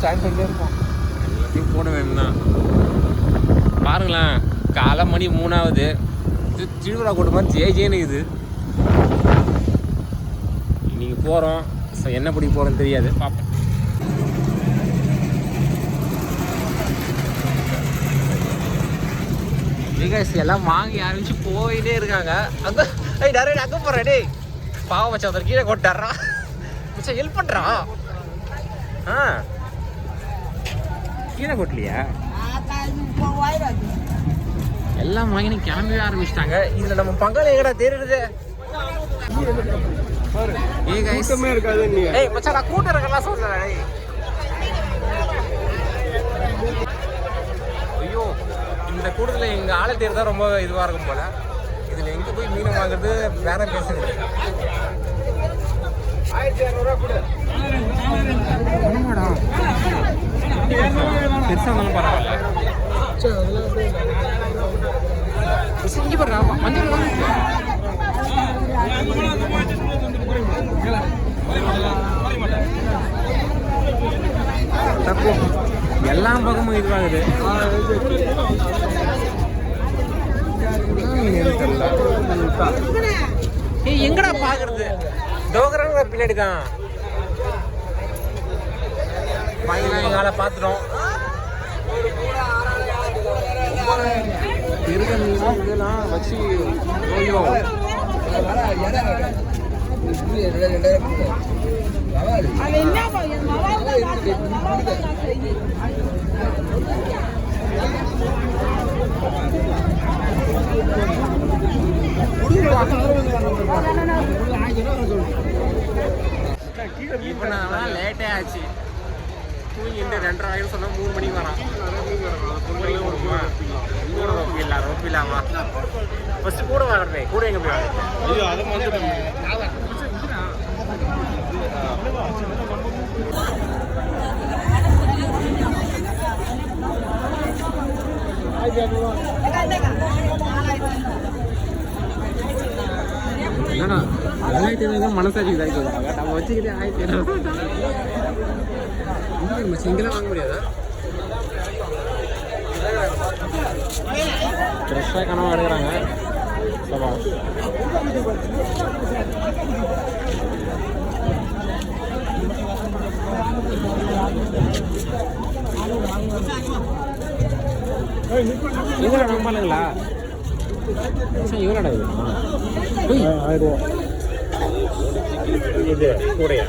Chance பண்ணிட்டே இருப்போம். எல்லாத்தையும் போட வேணும் தான். பாருங்களேன், காலை மணி 3 இது திருவிழா கூட்ட மாதிரி ஜேன்னு இது. இன்னைக்கு போகிறோம். ஸோ என்ன பிடிக்க போகிறோன்னு தெரியாது, பார்ப்போம். எல்லாம் வாங்கி ஆரம்பிச்சு போயிட்டே இருக்காங்க. அங்கே நிறைய அங்கே போகிறேன். டே பாவம் மச்சான், ஒருத்தர் கீழே கொட்டாடுறான். மச்சான் ஹெல்ப் பண்ணுறான். கீழே கொட்டலையா? எல்லாம் வாங்கி கிளம்பவே ஆரம்பிச்சிட்டாங்க. இதில் நம்ம பங்காளி எங்கடா தெரியுது? ஏய் மச்சான், நான் கூட்டம் இருக்கலாம் சொல்றேன். ஐயோ, இந்த கூட்டத்தில் எங்கள் ஆளை தேர் தான் ரொம்ப இதுவாக இருக்கும் போல. இதில் எங்கே போய் மீனை வாங்குறது வேற பேசுறது. 1200 கூட பெருசாக இருந்தாலும் பரவாயில்ல. இங்கே போடுறா மஞ்சள் தப்பு. எல்லா பக்கமும் இதுவாகுது. ஏய் எங்கடா பாக்குறது? டோகராங்க பின்னாடி தான் வாங்கிலாம் எங்கால பார்த்துட்டோம். இருக்க இதெல்லாம் வச்சு இப்போ நான் லேட்டே ஆச்சு. தூங்கிட்டு 2:30 ஆகிடும் சொன்னால் 3 மணிக்கு வரான். 3 மணிக்கு வருமா? கூட ரொப்பிடலாமா? ஃபஸ்ட்டு கூட வாங்குறதே. கூட எங்கே போய் வாங்க? அதை இல்லைண்ணா 1500 மனசாட்சி இதாகி வருவாங்க. நம்ம வச்சுக்கிட்டே 1500 இங்கெல்லாம் வாங்க முடியாதா? ஃப்ரெஷ்ஷாக கனவா எடுக்கிறாங்க. இவ்வளோ நம்பாளுங்களா? இவ்வளோ 1000 ரூபா இது கூடையா?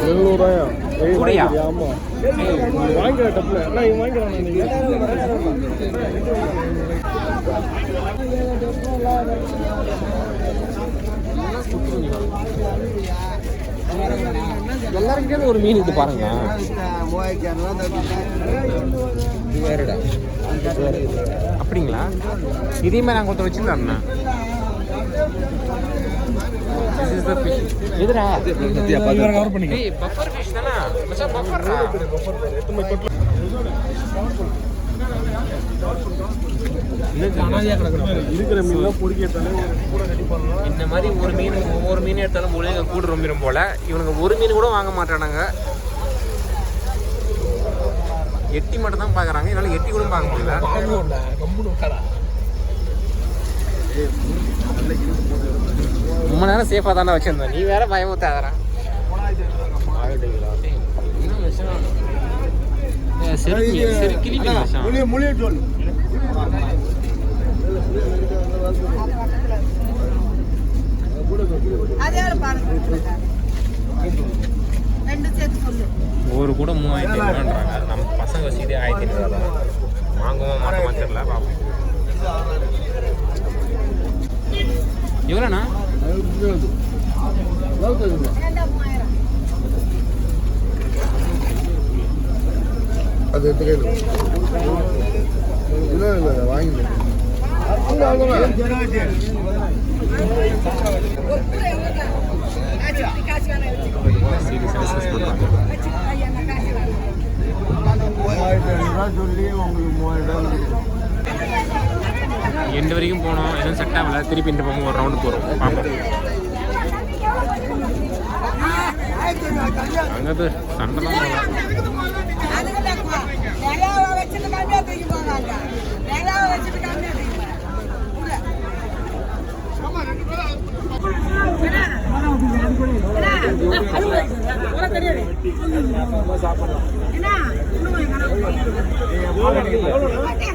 700 கூடையா? ஆமாம் வாங்கிக்கிற டப்பில் நான் வாங்கிக்கிறேன். எல்லாருக்கிட்டே ஒரு மீன் இது பாருங்க. அப்படிங்களா? இதே மாதிரி நாங்கள் ஒருத்தர் வச்சுருந்தோம்ண்ணா. எதுடா கவர் பண்ணி பஃபர் ஃபிஷ் தானே மச்சான்? பஃபர்ரா இருக்கிற மீன்லாம் பொறிக்கத்தாலே கூட ரெடி பண்ணலாம். இந்த மாதிரி ஒவ்வொரு மீன் எடுத்தாலும் மூலிகை கூட ரொம்பிடும் போல. இவனுங்க ஒரு மீன் கூட வாங்க மாட்டானாங்க. எட்டி மட்டும் தான் பார்க்குறாங்க. இதனால எட்டி கூட பார்க்க முடியல. ரொம்ப நேரம் சேஃபாக தானே வச்சுருந்தேன். நீ வேற பயமுத்தாதரா? ஒரு கூட 3500 நம்ம பசங்க வச்சுக்கிட்டே 1500 தான். வாங்குவோம் மாட்டோமா தெரியல, பார்ப்போம். எவ்வளோண்ணா? அது எடுத்துக்க இல்லை வாங்கிடுங்க. எண்டு வரைக்கும் போனோம், எதுவும் செட் ஆகல. திருப்பி இந்த பக்கம் ஒரு ரவுண்டு போகிறோம், பார்ப்போம். அங்கே சண்டை தான்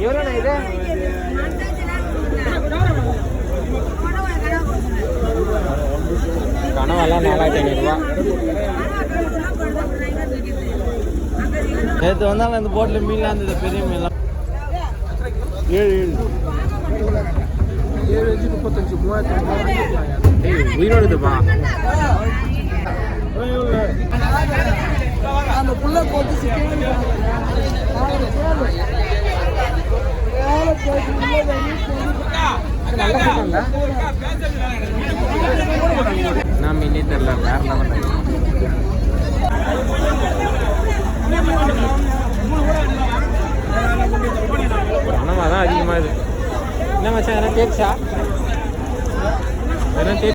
எவ்வளோண்ணா இது கனவெல்லாம் 4500 நேற்று வந்தாலும் இந்த போட்டில் மீன்லாம் இருந்தது பெரிய மீன்லாம் 7 உயிரோடுதுப்பா அந்த புள்ள போட்டு நான் மீனே தெரில வேற லெவல் பணமாக தான் அதிகமாக இது என்ன மச்சான் என்ன கேட்சா